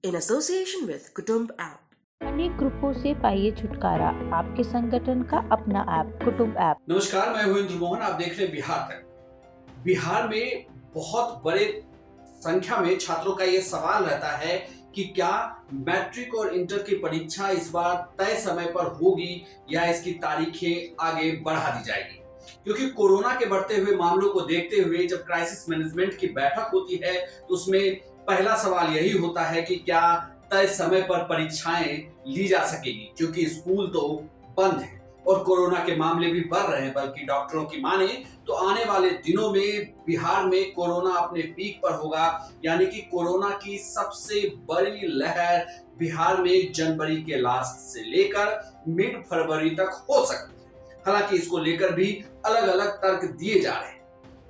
in association with Kutumb app. अनेक ग्रुपों से पाइए छुटकारा, आपके संगठन का अपना ऐप कुटुंब ऐप। नमस्कार, मैं हूं इंद्र मोहन। आप देख रहे हैं बिहार तक। बिहार में बहुत बड़े संख्या में छात्रों का ये सवाल रहता है कि क्या मैट्रिक और इंटर की परीक्षा इस बार तय समय पर होगी या इसकी तारीखें आगे बढ़ा दी जाएगी। क्योंकि कोरोना के बढ़ते हुए मामलों को देखते हुए जब क्राइसिस मैनेजमेंट की बैठक होती है तो उसमें पहला सवाल यही होता है कि क्या तय समय पर परीक्षाएं ली जा सकेगी, क्योंकि स्कूल तो बंद है और कोरोना के मामले भी बढ़ रहे हैं। बल्कि डॉक्टरों की माने तो आने वाले दिनों में बिहार में कोरोना अपने पीक पर होगा, यानी कि कोरोना की सबसे बड़ी लहर बिहार में जनवरी के लास्ट से लेकर मिड फरवरी तक हो सकती है। हालांकि इसको लेकर भी अलग अलग तर्क दिए जा रहे हैं,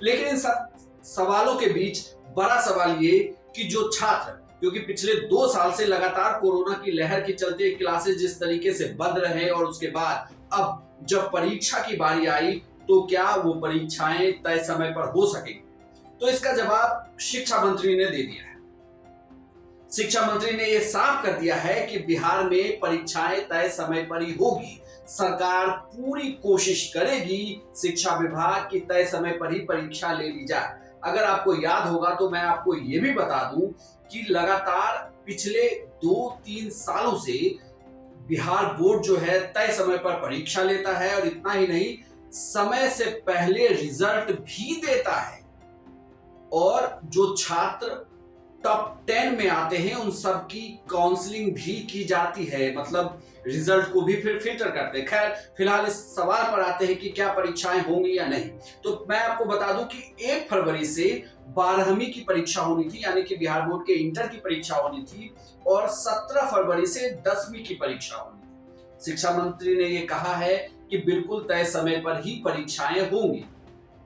लेकिन इन सब सवालों के बीच बड़ा सवाल ये कि जो छात्र, क्योंकि पिछले 2 साल से लगातार कोरोना की लहर के चलते क्लासेस जिस तरीके से बंद रहे और उसके बाद अब जब परीक्षा की बारी आई तो क्या वो परीक्षाएं तय समय पर हो सकेंगी, तो इसका जवाब शिक्षा मंत्री ने दे दिया है। शिक्षा मंत्री ने यह साफ कर दिया है कि बिहार में परीक्षाएं तय समय पर ही होगी। सरकार पूरी कोशिश करेगी शिक्षा विभाग की तय समय पर ही परीक्षा ले ली जाए। अगर आपको याद होगा तो मैं आपको ये भी बता दूं कि लगातार पिछले 2-3 सालों से बिहार बोर्ड जो है तय समय पर परीक्षा लेता है और इतना ही नहीं, समय से पहले रिजल्ट भी देता है। और जो छात्र टॉप 10 में आते हैं उन सब की काउंसलिंग भी की जाती है, मतलब रिजल्ट को भी फिर फिल्टर करते हैं। खैर, फिलहाल इस सवाल पर आते हैं कि क्या परीक्षाएं होंगी या नहीं। तो मैं आपको बता दूं कि 1 फरवरी से 12वीं की परीक्षा होनी थी, यानी कि बिहार बोर्ड के इंटर की परीक्षा होनी थी, और 17 फरवरी से 10वीं की परीक्षा होनी थी। शिक्षा मंत्री ने यह कहा है कि बिल्कुल तय समय पर ही परीक्षाएं होंगी।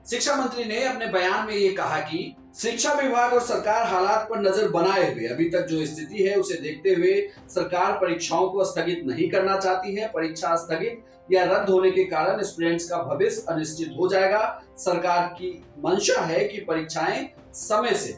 शिक्षा मंत्री ने अपने बयान में यह कहा कि शिक्षा विभाग और सरकार हालात पर नजर बनाए हुए अभी तक जो स्थिति है उसे देखते हुए सरकार परीक्षाओं को स्थगित नहीं करना चाहती है। परीक्षा स्थगित या रद्द होने के कारण स्टूडेंट्स का भविष्य अनिश्चित हो जाएगा। सरकार की मंशा है कि परीक्षाएं समय से।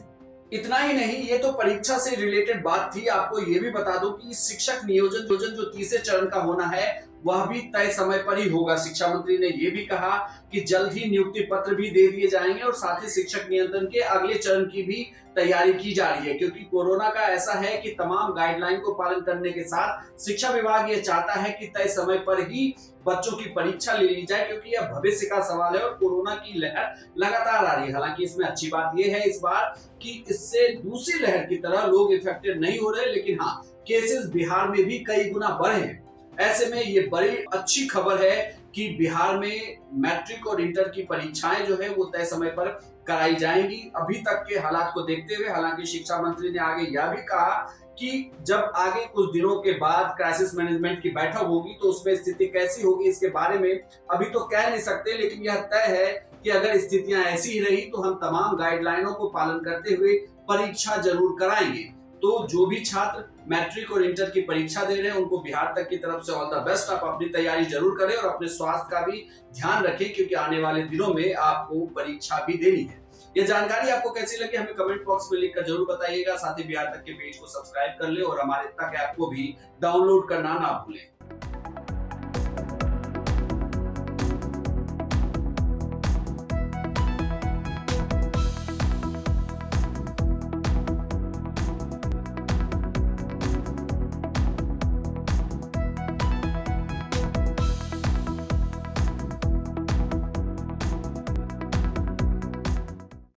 इतना ही नहीं, ये तो परीक्षा से रिलेटेड बात थी। आपको ये भी बता दूं कि शिक्षक नियोजन जो तीसरे चरण का होना है वह भी तय समय पर ही होगा। शिक्षा मंत्री ने यह भी कहा कि जल्द ही नियुक्ति पत्र भी दे दिए जाएंगे और साथ ही शिक्षक नियंत्रण के अगले चरण की भी तैयारी की जा रही है। क्योंकि कोरोना का ऐसा है कि तमाम गाइडलाइन को पालन करने के साथ शिक्षा विभाग ये चाहता है कि तय समय पर ही बच्चों की परीक्षा ले ली जाए, क्योंकि यह भविष्य का सवाल है और कोरोना की लहर लगातार आ रही है। हालांकि इसमें अच्छी बात यह है इस बार कि इससे दूसरी लहर की तरह लोग इफेक्टेड नहीं हो रहे, लेकिन हाँ, केसेस बिहार में भी कई गुना बढ़े हैं। ऐसे में ये बड़ी अच्छी खबर है कि बिहार में मैट्रिक और इंटर की परीक्षाएं जो है वो तय समय पर कराई जाएंगी अभी तक के हालात को देखते हुए। हालांकि शिक्षा मंत्री ने आगे यह भी कहा कि जब आगे कुछ दिनों के बाद क्राइसिस मैनेजमेंट की बैठक होगी तो उसमें स्थिति कैसी होगी इसके बारे में अभी तो कह नहीं सकते, लेकिन यह तय है कि अगर स्थितियां ऐसी ही रही तो हम तमाम गाइडलाइनों को पालन करते हुए परीक्षा जरूर कराएंगे। तो जो भी छात्र मैट्रिक और इंटर की परीक्षा दे रहे हैं उनको बिहार तक की तरफ से ऑल द बेस्ट। आप अपनी तैयारी जरूर करें और अपने स्वास्थ्य का भी ध्यान रखें, क्योंकि आने वाले दिनों में आपको परीक्षा भी देनी है। यह जानकारी आपको कैसी लगी हमें कमेंट बॉक्स में लिखकर जरूर बताइएगा। साथ ही बिहार तक के पेज को सब्सक्राइब कर ले और हमारे तक ऐप को भी डाउनलोड करना ना भूलें।